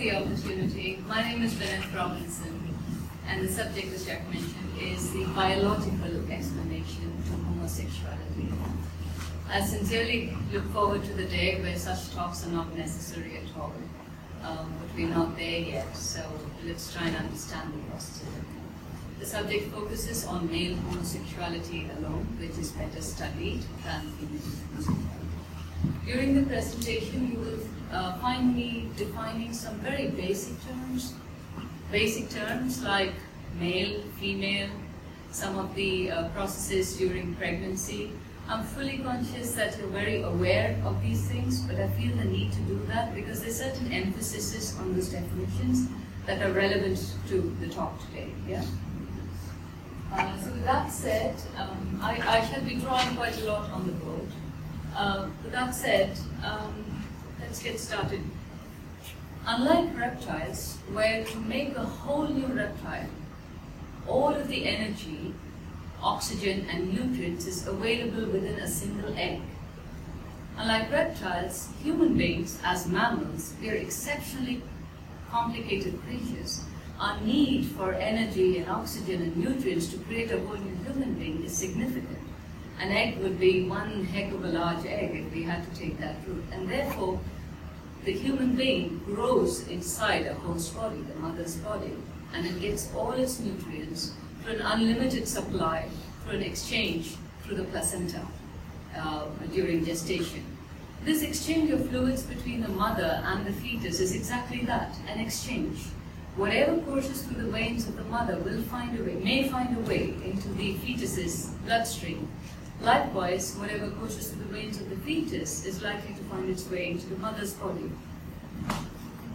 the opportunity. My name is Vinith, and the subject, as Jack mentioned, is the biological explanation to homosexuality. I sincerely look forward to the day where such talks are not necessary at all, but we're not there yet, so let's try and understand the process. The subject focuses on male homosexuality alone, which is better studied than female homosexuality. During the presentation, you will find me defining some very basic terms like male, female, some of the processes during pregnancy. I'm fully conscious that you're very aware of these things, but I feel the need to do that because there's certain emphasis on those definitions that are relevant to the talk today. Yeah. So with that said, I shall be drawing quite a lot on the board. With that said, let's get started. Unlike reptiles, where to make a whole new reptile, all of the energy, oxygen and nutrients is available within a single egg. Unlike reptiles, human beings as mammals, we are exceptionally complicated creatures. Our need for energy and oxygen and nutrients to create a whole new human being is significant. An egg would be one heck of a large egg if we had to take that route. And therefore, the human being grows inside a host body, the mother's body, and it gets all its nutrients through an unlimited supply, through an exchange through the placenta during gestation. This exchange of fluids between the mother and the fetus is exactly that, an exchange. Whatever courses through the veins of the mother may find a way into the fetus's bloodstream. Likewise, whatever courses through the veins of the fetus is likely to find its way into the mother's body.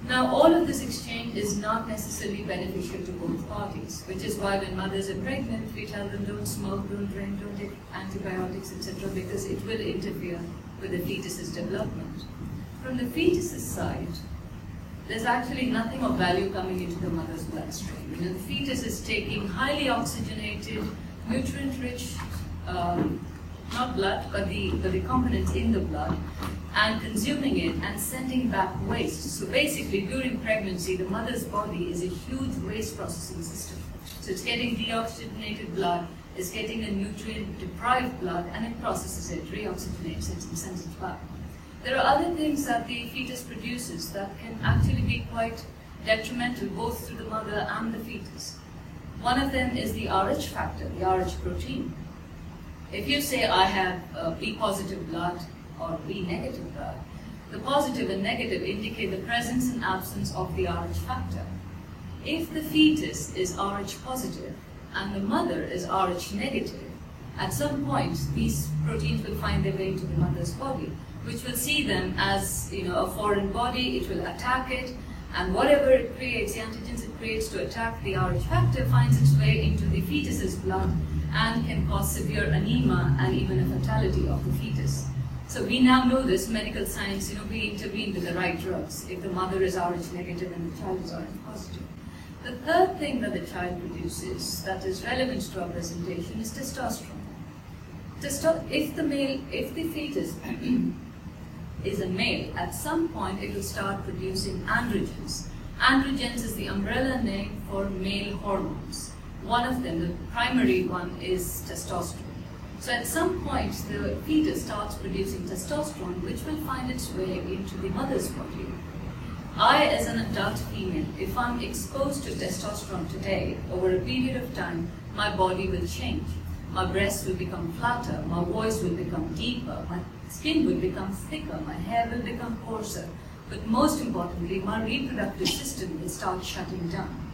Now, all of this exchange is not necessarily beneficial to both parties, which is why when mothers are pregnant, we tell them don't smoke, don't drink, don't take antibiotics, etc., because it will interfere with the fetus's development. From the fetus's side, there's actually nothing of value coming into the mother's bloodstream. The fetus is taking highly oxygenated, nutrient-rich, not blood, but the components in the blood, and consuming it and sending back waste. So basically, during pregnancy, the mother's body is a huge waste processing system. So it's getting deoxygenated blood, it's getting a nutrient-deprived blood, and it processes it, reoxygenates it, and sends it back. There are other things that the fetus produces that can actually be quite detrimental both to the mother and the fetus. One of them is the Rh factor, the Rh protein. If you say I have B positive blood or B negative blood, the positive and negative indicate the presence and absence of the Rh factor. If the fetus is Rh positive and the mother is Rh negative, at some point these proteins will find their way into the mother's body, which will see them as a foreign body. It will attack it, and whatever it creates, the antigens it creates to attack the Rh factor finds its way into the fetus's blood and can cause severe anemia and even a fatality of the fetus. So we now know this, medical science, we intervene with the right drugs if the mother is Rh negative and the child is Rh positive. The third thing that the child produces that is relevant to our presentation is testosterone. If the fetus is a male, at some point it will start producing androgens. Androgens is the umbrella name for male hormones. One of them, the primary one, is testosterone. So at some point the fetus starts producing testosterone, which will find its way into the mother's body. I, as an adult female, if I'm exposed to testosterone today, over a period of time, my body will change. My breasts will become flatter, my voice will become deeper, my skin will become thicker, my hair will become coarser, but most importantly, my reproductive system will start shutting down.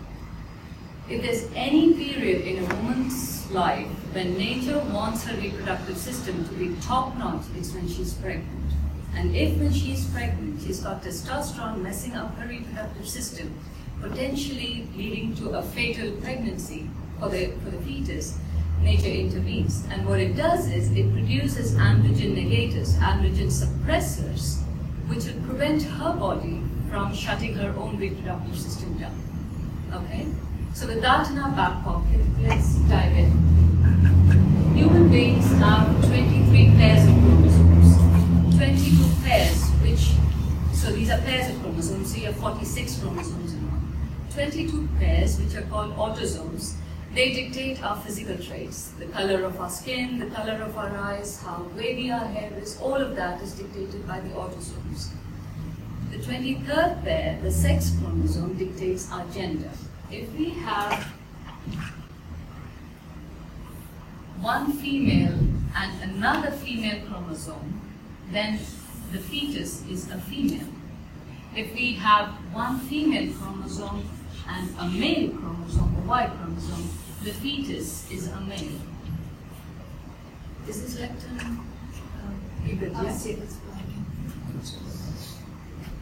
If there's any period in a woman's life when nature wants her reproductive system to be top-notch, it's when she's pregnant. And if when she's pregnant, she's got testosterone messing up her reproductive system, potentially leading to a fatal pregnancy for the fetus, nature intervenes. And what it does is it produces androgen negators, androgen suppressors, which will prevent her body from shutting her own reproductive system down. Okay? So with that in our back pocket, let's dive in. Human beings have 23 pairs of chromosomes, 22 pairs which So these are pairs of chromosomes, so you have 46 chromosomes in one. 22 pairs, which are called autosomes, they dictate our physical traits. The color of our skin, the color of our eyes, how wavy our hair is, all of that is dictated by the autosomes. The 23rd pair, the sex chromosome, dictates our gender. If we have one female and another female chromosome, then the fetus is a female. If we have one female chromosome and a male chromosome, a Y chromosome, the fetus is a male. Is this lectern? Yes.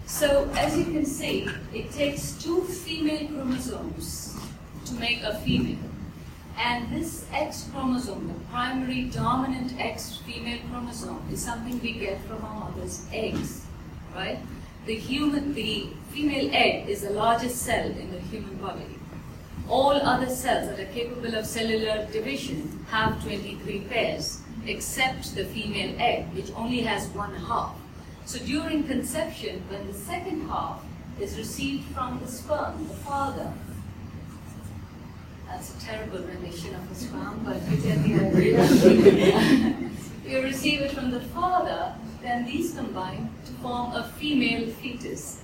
So, as you can see, it takes two female chromosomes to make a female. And this X chromosome, the primary dominant X female chromosome, is something we get from our mother's eggs, right? The female egg is the largest cell in the human body. All other cells that are capable of cellular division have 23 pairs, except the female egg, which only has 1/2. So during conception, when the second half is received from the sperm, the father, that's a terrible rendition of a sperm, but you get the idea. You receive it from the father, then these combine to form a female fetus.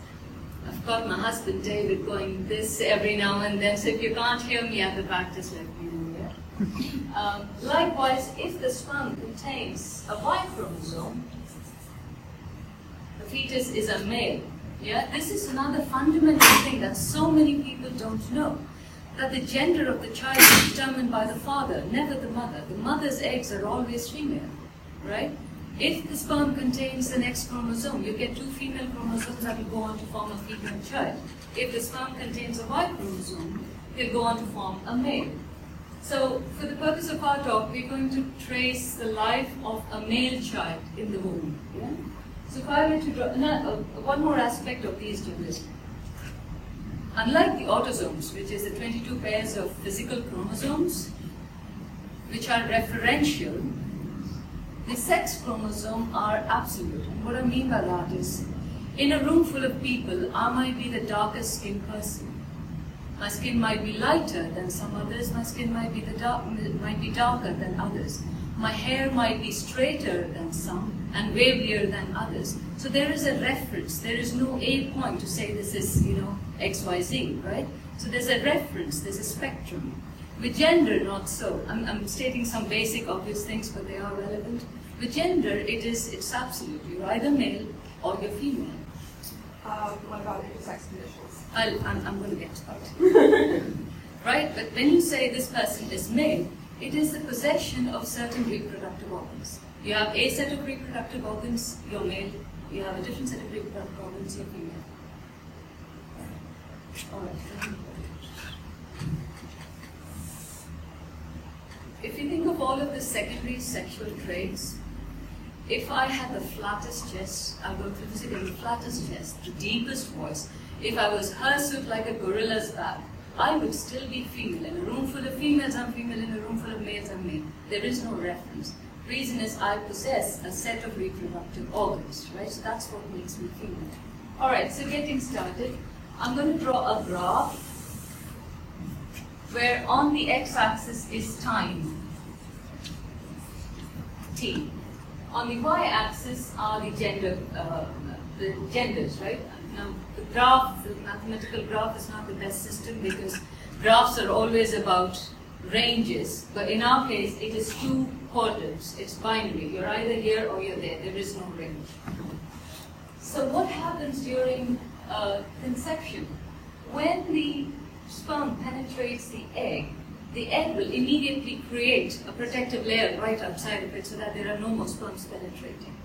I've got my husband David going this every now and then, so if you can't hear me at the back, just let me know, yeah? Likewise, if the sperm contains a Y chromosome, the fetus is a male. Yeah? This is another fundamental thing that so many people don't know, that the gender of the child is determined by the father, never the mother. The mother's eggs are always female, right? If the sperm contains an X chromosome, you get two female chromosomes that will go on to form a female child. If the sperm contains a Y chromosome, they'll go on to form a male. So, for the purpose of our talk, we're going to trace the life of a male child in the womb. Yeah? So, if I were to draw one more aspect of these genders, unlike the autosomes, which is the 22 pairs of physical chromosomes, which are referential, the sex chromosomes are absolute. And what I mean by that is, in a room full of people, I might be the darkest skinned person. My skin might be lighter than some others. My skin might be darker than others. My hair might be straighter than some and waverier than others. So there is a reference. There is no A point to say this is, X, Y, Z, right? So there's a reference. There's a spectrum. With gender, not so. I'm stating some basic, obvious things, but they are relevant. With gender, it's absolute. You're either male or you're female. What about intersex conditions? I'm going to get to that. Right? But when you say this person is male, it is the possession of certain reproductive organs. You have a set of reproductive organs, you're male. You have a different set of reproductive organs, you're female. All right. If you think of all of the secondary sexual traits, if I had the flattest chest, I would physically the flattest chest, the deepest voice. If I was hirsute like a gorilla's back, I would still be female. In a room full of females, I'm female. In a room full of males, I'm male. There is no reference. Reason is I possess a set of reproductive organs, right? So that's what makes me female. All right, so getting started, I'm going to draw a graph where on the x-axis is time, t. On the y-axis are the genders, right? Now, the mathematical graph is not the best system because graphs are always about ranges, but in our case, it is two quadrants. It's binary. You're either here or you're there. There is no range. So what happens during conception? When the sperm penetrates the egg will immediately create a protective layer right outside of it so that there are no more sperms penetrating.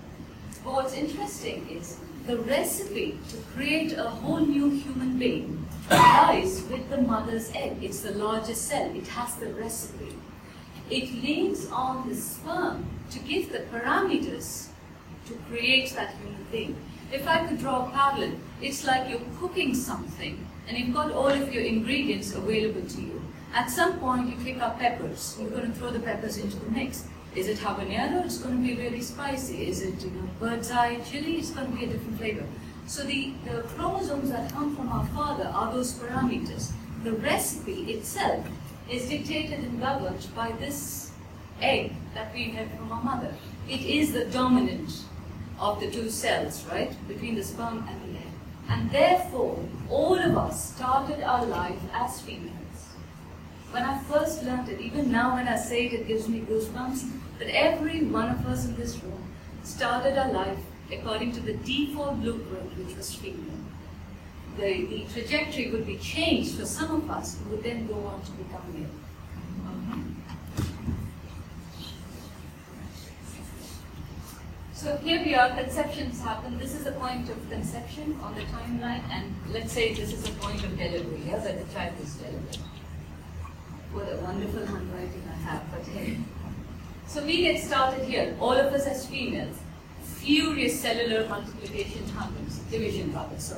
But what's interesting is the recipe to create a whole new human being lies with the mother's egg. It's the largest cell. It has the recipe. It leans on the sperm to give the parameters to create that human being. If I could draw a parallel, it's like you're cooking something and you've got all of your ingredients available to you. At some point, you pick up peppers. You're going to throw the peppers into the mix. Is it habanero? It's going to be really spicy. Is it bird's eye chili? It's going to be a different flavor. So the chromosomes that come from our father are those parameters. The recipe itself is dictated and governed by this egg that we inherit from our mother. It is the dominant of the two cells, right, between the sperm and the egg. And therefore, all of us started our life as females. When I first learned it, even now when I say it, it gives me goosebumps, that every one of us in this room started our life according to the default blueprint, which was female. The trajectory would be changed for some of us who would then go on to become male. So here we are, conceptions happen. This is a point of conception on the timeline, and let's say this is a point of delivery, yeah, where the child is delivered. What a wonderful handwriting I have, but hey. So we get started here, all of us as females. Furious cellular multiplication happens, division happens,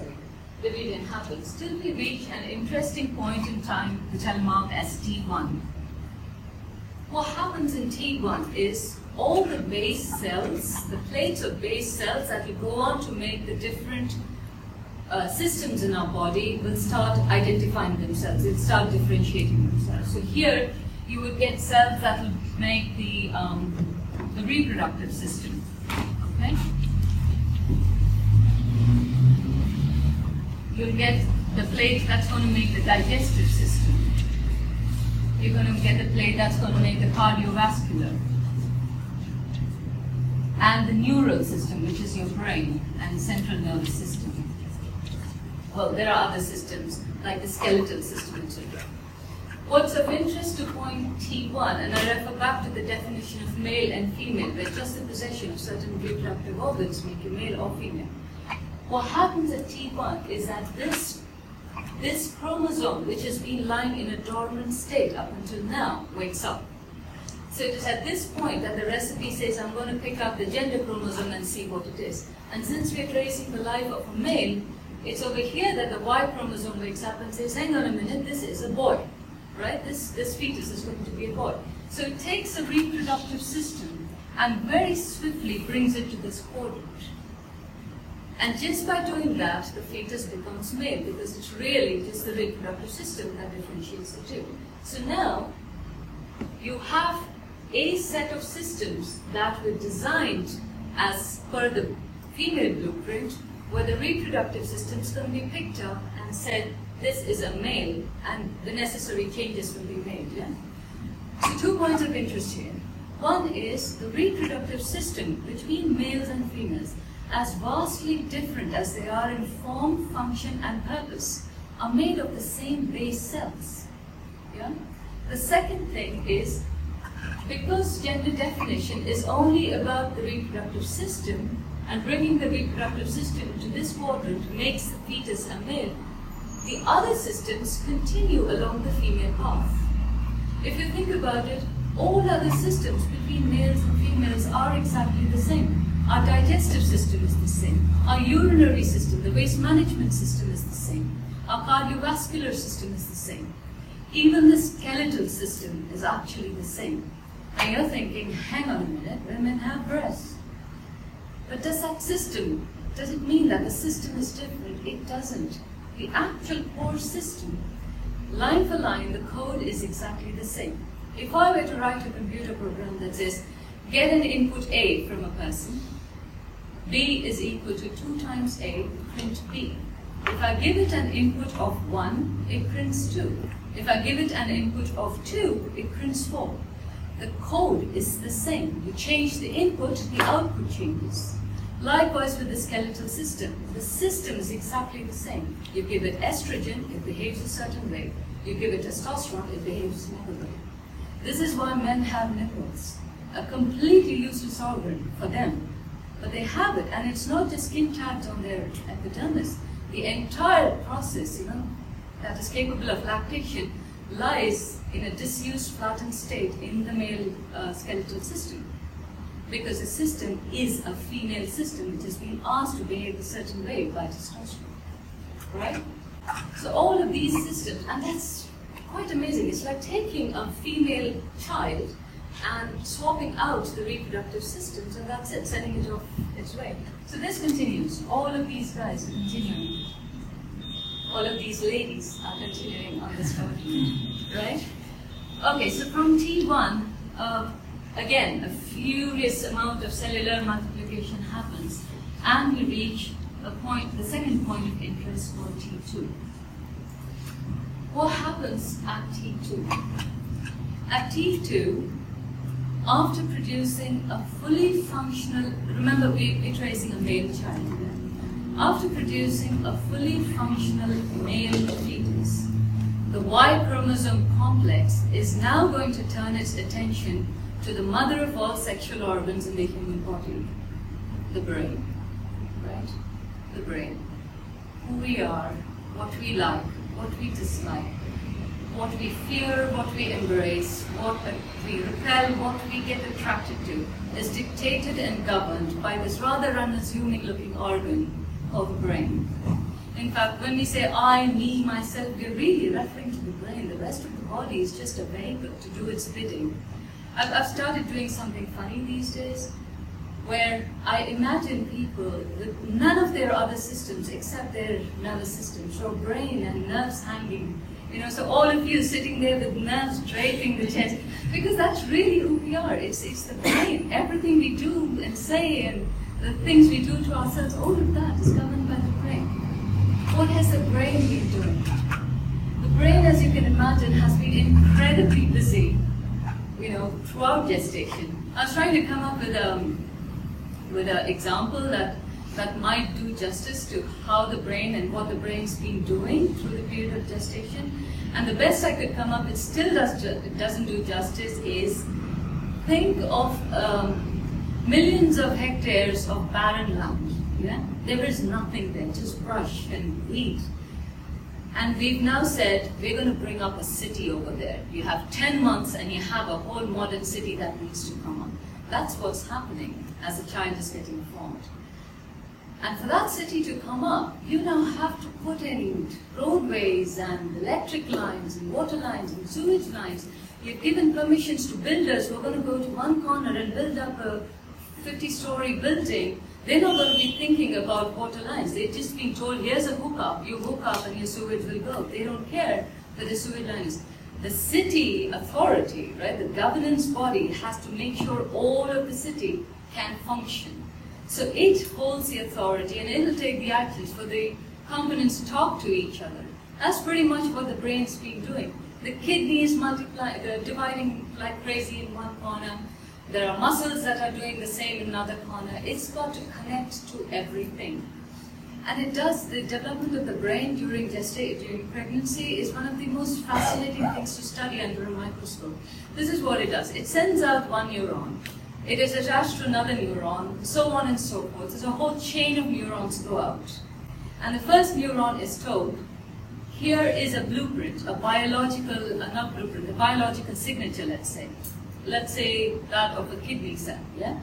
till we reach an interesting point in time, which I'll mark as T1. What happens in T1 is all the base cells, the plates of base cells that will go on to make the different systems in our body will start identifying themselves, they'll start differentiating themselves. So here you would get cells that will make the reproductive system. Okay? You'll get the plate that's going to make the digestive system. You're going to get the plate that's going to make the cardiovascular. And the neural system, which is your brain and central nervous system. Well, there are other systems, like the skeletal system, etc. What's of interest to point T1, and I refer back to the definition of male and female, where just the possession of certain reproductive organs make you male or female. What happens at T1 is that this chromosome, which has been lying in a dormant state up until now, wakes up. So it is at this point that the recipe says, I'm going to pick up the gender chromosome and see what it is. And since we're tracing the life of a male, it's over here that the Y chromosome wakes up and says, hang on a minute, this is a boy, right? This fetus is going to be a boy. So it takes a reproductive system and very swiftly brings it to this quadrant. And just by doing that, the fetus becomes male, because it's really just the reproductive system that differentiates the two. So now, you have a set of systems that were designed as per the female blueprint, where the reproductive systems can be picked up and said, this is a male, and the necessary changes will be made. Yeah? So 2 points of interest here. One is the reproductive system between males and females, as vastly different as they are in form, function, and purpose, are made of the same base cells. Yeah? The second thing is, because gender definition is only about the reproductive system, and bringing the reproductive system to this quadrant makes the fetus a male, the other systems continue along the female path. If you think about it, all other systems between males and females are exactly the same. Our digestive system is the same. Our urinary system, the waste management system is the same. Our cardiovascular system is the same. Even the skeletal system is actually the same. And you're thinking, hang on a minute, women have breasts. But does it mean that the system is different? It doesn't. The actual core system, line for line, the code is exactly the same. If I were to write a computer program that says, get an input A from a person, B is equal to 2 times A, print B. If I give it an input of 1, it prints 2. If I give it an input of 2, it prints 4. The code is the same. You change the input, the output changes. Likewise with the skeletal system. The system is exactly the same. You give it estrogen, it behaves a certain way. You give it testosterone, it behaves another way. This is why men have nipples. A completely useless organ for them. But they have it, and it's not just skin tags on their epidermis. The entire process, that is capable of lactation, lies in a disused, flattened state in the male skeletal system. Because the system is a female system which has been asked to behave a certain way by testosterone. Right? So all of these systems, and that's quite amazing. It's like taking a female child and swapping out the reproductive systems, and that's it, sending it off its way. So this continues. All of these guys are continuing. All of these ladies are continuing on this continent, right? Okay, so from T1, again, a furious amount of cellular multiplication happens, and we reach a point, the second point of interest called T2. What happens at T2? At T2, after producing a fully functional, remember we're tracing a male child here. After producing a fully functional male fetus, the Y chromosome complex is now going to turn its attention to the mother of all sexual organs in the human body, the brain, right? The brain. Who we are, what we like, what we dislike, what we fear, what we embrace, what we repel, what we get attracted to, is dictated and governed by this rather unassuming looking organ called the brain. In fact, when we say I, me, myself, we're really referring to the brain. The rest of the body is just a vehicle to do its bidding. I've started doing something funny these days, where I imagine people with none of their other systems except their nervous system, so brain and nerves hanging. So all of you sitting there with nerves draping the chest, because that's really who we are. It's the brain. Everything we do and say and the things we do to ourselves, all of that is governed by the brain. What has the brain been doing? The brain, as you can imagine, has been incredibly busy, throughout gestation. I was trying to come up with an example that might do justice to how the brain and what the brain's been doing through the period of gestation. And the best I could come up with still doesn't do justice is think of millions of hectares of barren land. Yeah? There is nothing there, just brush and weed. And we've now said, we're going to bring up a city over there. You have 10 months and you have a whole modern city that needs to come up. That's what's happening as a child is getting formed. And for that city to come up, you now have to put in roadways and electric lines and water lines and sewage lines. You've given permissions to builders who are going to go to one corner and build up a 50-story building. They're not going to be thinking about water lines. They've just been told, here's a hookup. You hook up and your sewage will go. They don't care where the sewage line is. The city authority, right, the governance body has to make sure all of the city can function. So it holds the authority and it'll take the actions for the components to talk to each other. That's pretty much what the brain's been doing. The kidney is dividing like crazy in one corner. There are muscles that are doing the same in another corner. It's got to connect to everything. And it does. The development of the brain during pregnancy is one of the most fascinating things to study under a microscope. This is what it does. It sends out one neuron. It is attached to another neuron, so on and so forth. There's a whole chain of neurons go out. And the first neuron is told, here is a blueprint, a biological, not blueprint, a biological signature, let's say. Let's say that of a kidney cell, yeah?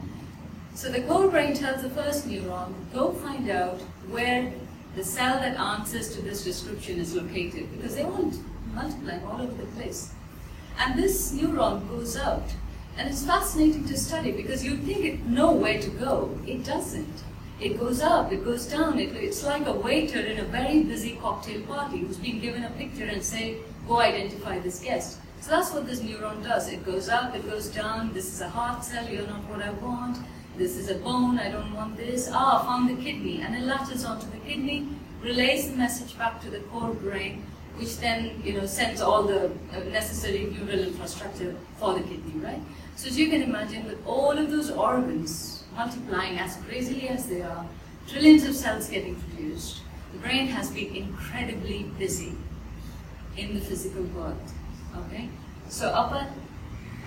So the core brain tells the first neuron, go find out where the cell that answers to this description is located, because they're all multiplying all over the place. And this neuron goes out. And it's fascinating to study because you'd think it know where to go. It doesn't. It goes up, it goes down. It's like a waiter in a very busy cocktail party who's been given a picture and say, go identify this guest. So that's what this neuron does. It goes up, it goes down. This is a heart cell, you're not what I want. This is a bone, I don't want this. Found the kidney. And it latches onto the kidney, relays the message back to the core brain, which then sends all the necessary neural infrastructure for the kidney, right? So as you can imagine, with all of those organs multiplying as crazily as they are, trillions of cells getting produced, the brain has been incredibly busy in the physical world. Okay? So up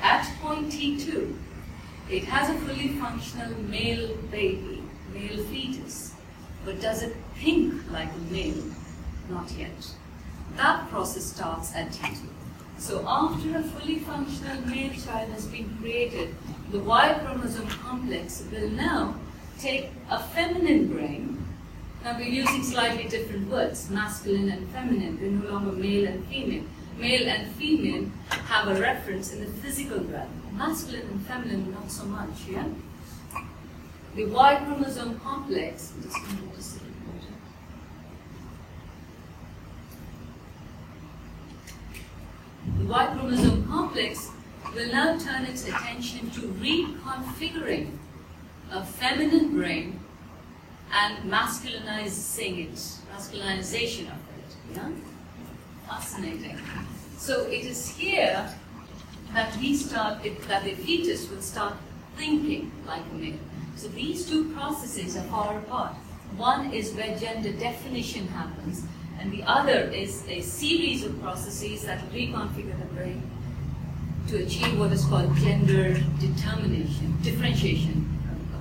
at point T2, it has a fully functional male baby, male fetus, but does it think like a male? Not yet. That process starts at T2. So after a fully functional male child has been created, the Y chromosome complex will now take a feminine brain. Now we're using slightly different words, masculine and feminine. They're no longer male and female. Male and female have a reference in the physical realm. masculine and feminine, not so much, yeah? The Y chromosome complex, I'm just going to let this little water. The Y chromosome complex will now turn its attention to reconfiguring a feminine brain and masculinization of it. Yeah? Fascinating. So it is here that that the fetus will start thinking like a male. So these two processes are far apart. One is where gender definition happens, and the other is a series of processes that reconfigure the brain to achieve what is called gender differentiation.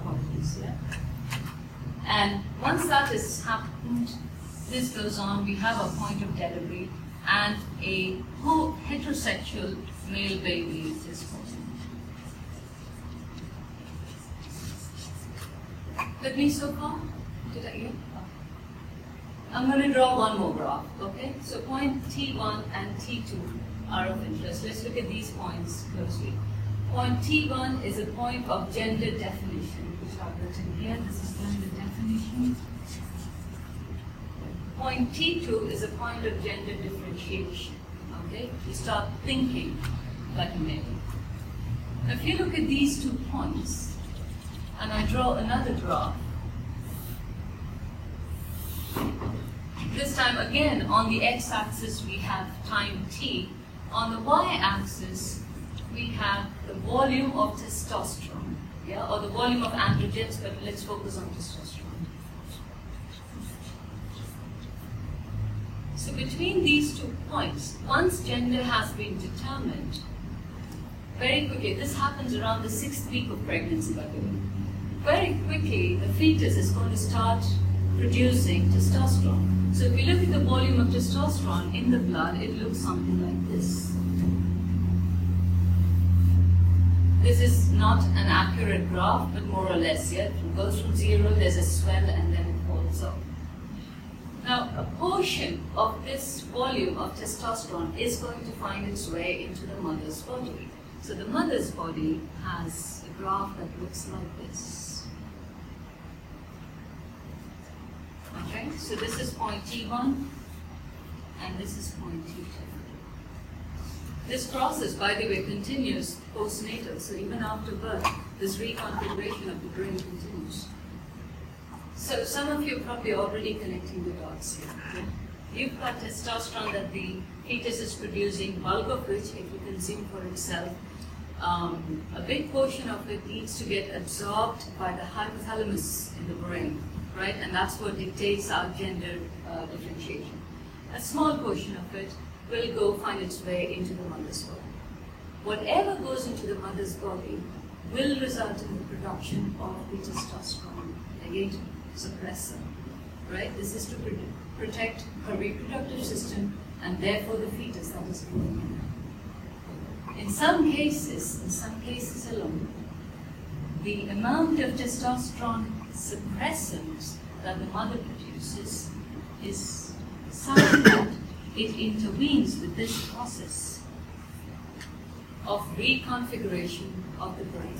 Apologies, yeah? And once that has happened, this goes on, we have a point of delivery, and a heterosexual male baby is born. With me so far? Did I get? I'm going to draw one more graph, okay? So point T1 and T2 are of interest. Let's look at these points closely. Point T1 is a point of gender definition, which I've written here. This is gender definition. Point T2 is a point of gender differentiation, okay? You start thinking like a male. Now, if you look at these 2 points, and I draw another graph, this time again on the x-axis we have time t, on the y-axis we have the volume of testosterone, yeah, or the volume of androgens, but let's focus on testosterone. So between these 2 points, once gender has been determined, very quickly, this happens around the 6th week of pregnancy, by the way. Very quickly, the fetus is going to start producing testosterone. So if you look at the volume of testosterone in the blood, it looks something like this. This is not an accurate graph, but more or less, yeah? It goes from 0, there's a swell, and then it falls off. Now, a portion of this volume of testosterone is going to find its way into the mother's body. So the mother's body has a graph that looks like this. Okay, so this is point T1, and this is point T2. This process, by the way, continues postnatal, so even after birth, this reconfiguration of the brain continues. So some of you are probably already connecting the dots here. Okay? You've got testosterone that the fetus is producing, bulk of which it will consume for itself. A big portion of it needs to get absorbed by the hypothalamus in the brain, right? And that's what dictates our gender differentiation. A small portion of it will go find its way into the mother's body. Whatever goes into the mother's body will result in the production of the testosterone, again to suppress her, right? This is to protect her reproductive system and therefore the fetus that is growing in her. In some cases alone, the amount of testosterone suppressants that the mother produces is such that it intervenes with this process of reconfiguration of the brain,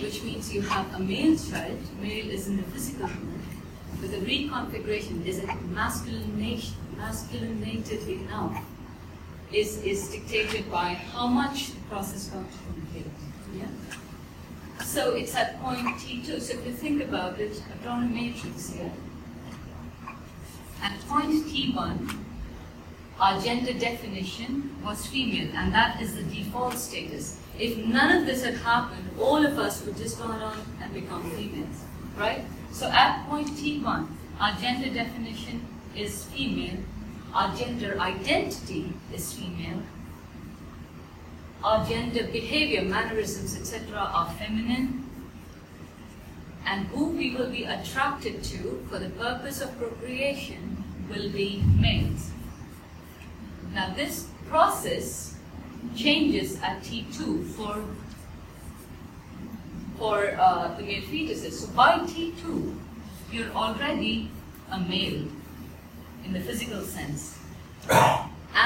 which means you have a male child, male is in the physical world, but the reconfiguration is masculinated enough, is dictated by how much the process got complicated. Yeah? So it's at point T2. So if you think about it, I've drawn a matrix here. At point T1, our gender definition was female, and that is the default status. If none of this had happened, all of us would just go on and become females, right? So at point T1, our gender definition is female, our gender identity is female, our gender behavior, mannerisms, etc. are feminine, and who we will be attracted to for the purpose of procreation will be males. Now this process changes at T2 for the male fetuses. So by T2, you're already a male in the physical sense.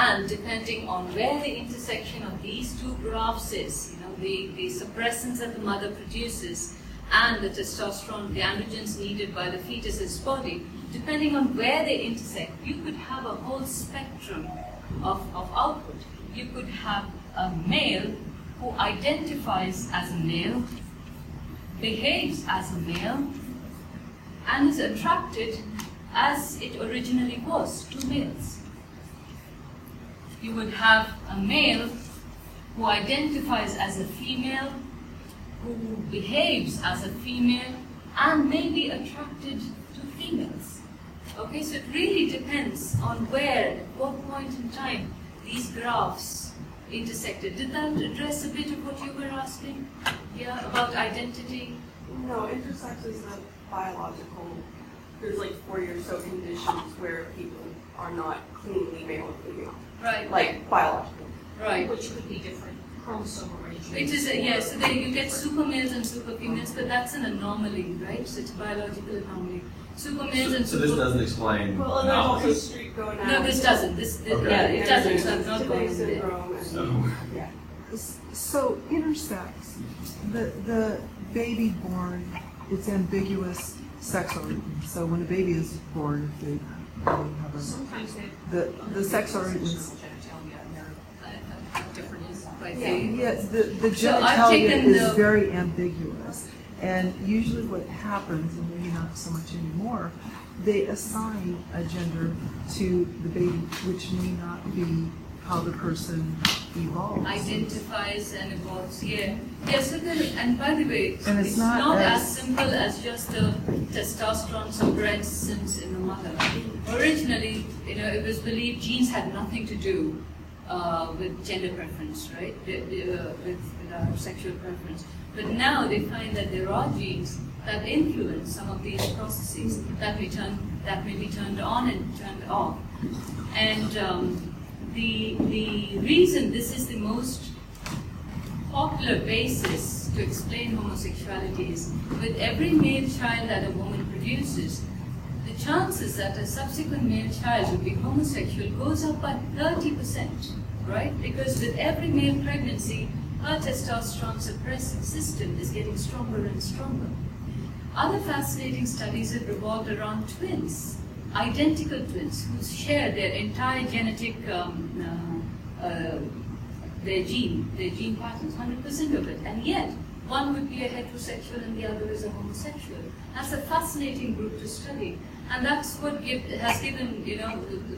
And depending on where the intersection of these two graphs is, the suppressants that the mother produces and the testosterone, the androgens needed by the fetus's body, depending on where they intersect, you could have a whole spectrum of output. You could have a male who identifies as a male, behaves as a male, and is attracted as it originally was to males. You would have a male who identifies as a female, who behaves as a female, and may be attracted to females. Okay, so it really depends on where, at what point in time, these graphs intersected. Did that address a bit of what you were asking? Yeah, about identity? No, intersex is a biological. There's like 40 or so conditions where people are not cleanly male and female. Right. Like biological. Right. Which could be different chromosome arrangements. It is, yes, so you get super males and super females, but that's an anomaly, right? So it's a biological anomaly. Super males and So super... this doesn't explain Well, and there's also knowledge. street gonad. No, this doesn't. This Okay. yeah, it doesn't, so I'm not Today going there. syndrome and, So, yeah. So intersex, the baby born, it's ambiguous sex organ. So when a baby is born, if they have Sometimes they the sex organ is genitalia and they're different. By Yeah. the- yes, the So I've genitalia taken is the- very ambiguous, and usually what happens, and maybe not so much anymore, they assign a gender to the baby, which may not be how the person evolves. identifies and evolves, yeah. Yeah, so then, and by the way, And it's not as as- simple as just the testosterone suppressants in the mother. Originally, it was believed genes had nothing to do with gender preference, right? With our sexual preference. But now they find that there are genes that influence some of these processes that may be turned on and turned off. And the reason this is the most popular basis to explain homosexuality is with every male child that a woman produces, the chances that a subsequent male child will be homosexual goes up by 30%, right? Because with every male pregnancy, her testosterone suppressing system is getting stronger and stronger. Other fascinating studies have revolved around twins, identical twins who share their entire genetic, their gene patterns, 100% of it, and yet one would be a heterosexual and the other is a homosexual. That's a fascinating group to study, and that's what has given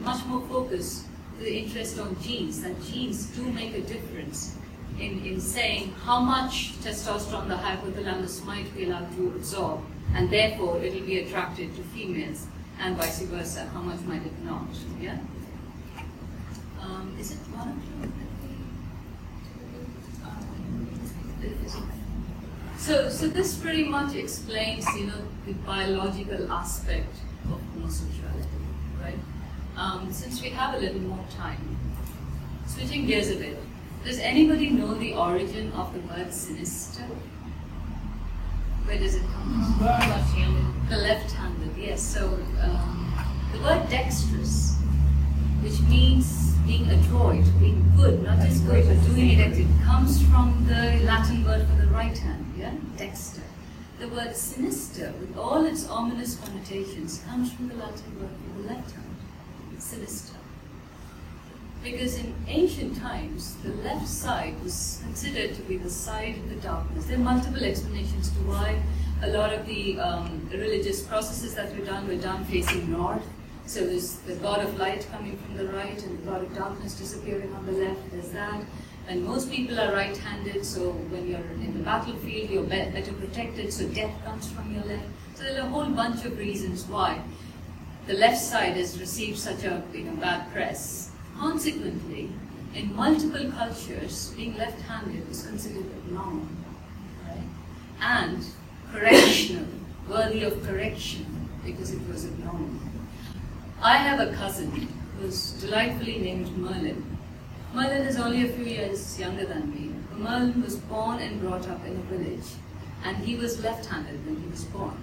much more focus to the interest on genes. That genes do make a difference in saying how much testosterone the hypothalamus might be allowed to absorb, and therefore it will be attracted to females, and vice versa. How much might it not? Yeah. Is it one of you? So this pretty much explains, the biological aspect of homosexuality, right? Since we have a little more time, switching gears a bit, does anybody know the origin of the word sinister? Where does it come from? Left-handed. The left-handed, yes. So the word dexterous, which means being adroit, being good, not just good, but doing it comes from the Latin word for the right hand, yeah? Dexter. The word sinister, with all its ominous connotations, comes from the Latin word for the left hand, sinister. Because in ancient times, the left side was considered to be the side of the darkness. There are multiple explanations to why a lot of the religious processes that were done facing north. So there's the god of light coming from the right and the god of darkness disappearing on the left. There's that. And most people are right-handed, so when you're in the battlefield, you're better protected, so death comes from your left. So there's a whole bunch of reasons why the left side has received such a bad press. Consequently, in multiple cultures, being left-handed is considered abnormal, right? And correctional, worthy of correction, because it was abnormal. I have a cousin who's delightfully named Merlin. Merlin is only a few years younger than me. Merlin was born and brought up in a village, and he was left-handed when he was born.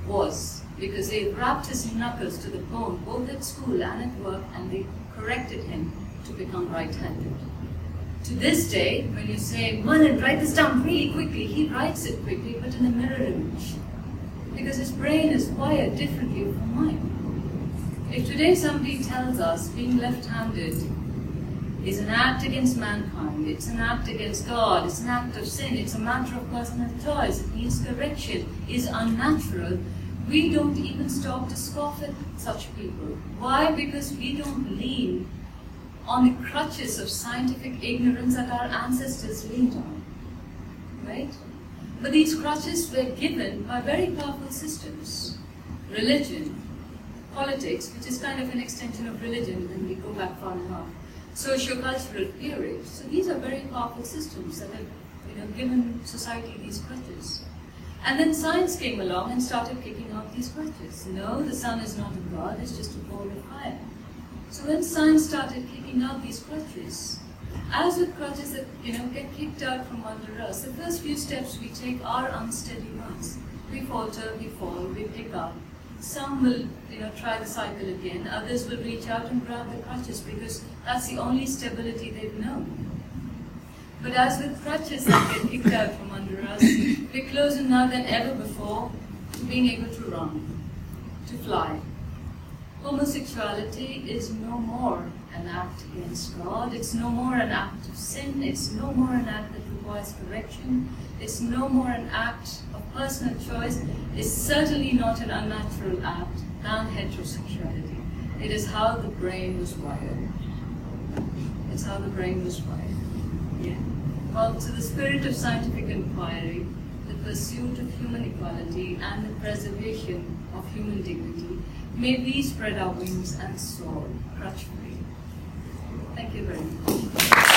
was, because they wrapped his knuckles to the bone both at school and at work, and they corrected him to become right-handed. To this day, when you say, Manan, write this down really quickly, he writes it quickly, but in a mirror image, because his brain is wired differently from mine. If today somebody tells us being left-handed is an act against mankind, it's an act against God, it's an act of sin, it's a matter of personal choice, it needs correction, is unnatural, we don't even stop to scoff at such people. Why? Because we don't lean on the crutches of scientific ignorance that our ancestors leaned on. Right? But these crutches were given by very powerful systems. Religion, politics, which is kind of an extension of religion when we go back far enough, socio-cultural theory. So these are very powerful systems that have given society these crutches. And then science came along and started kicking out these crutches. No, the sun is not a god, it's just a ball of fire. So when science started kicking out these crutches, as with crutches that get kicked out from under us, the first few steps we take are unsteady ones. We falter, we fall, we pick up. Some will try the cycle again, others will reach out and grab the crutches because that's the only stability they've known. But as with crutches that get kicked out from under us, we're closer now than ever before to being able to run, to fly. Homosexuality is no more an act against God, it's no more an act of sin, it's no more an act that requires correction, it's no more an act of personal choice, it's certainly not an unnatural act than heterosexuality. It is how the brain was wired. It's how the brain was wired. Yeah. Well, to the spirit of scientific inquiry, the pursuit of human equality, and the preservation of human dignity, may we spread our wings and soar crutch-free. Thank you very much.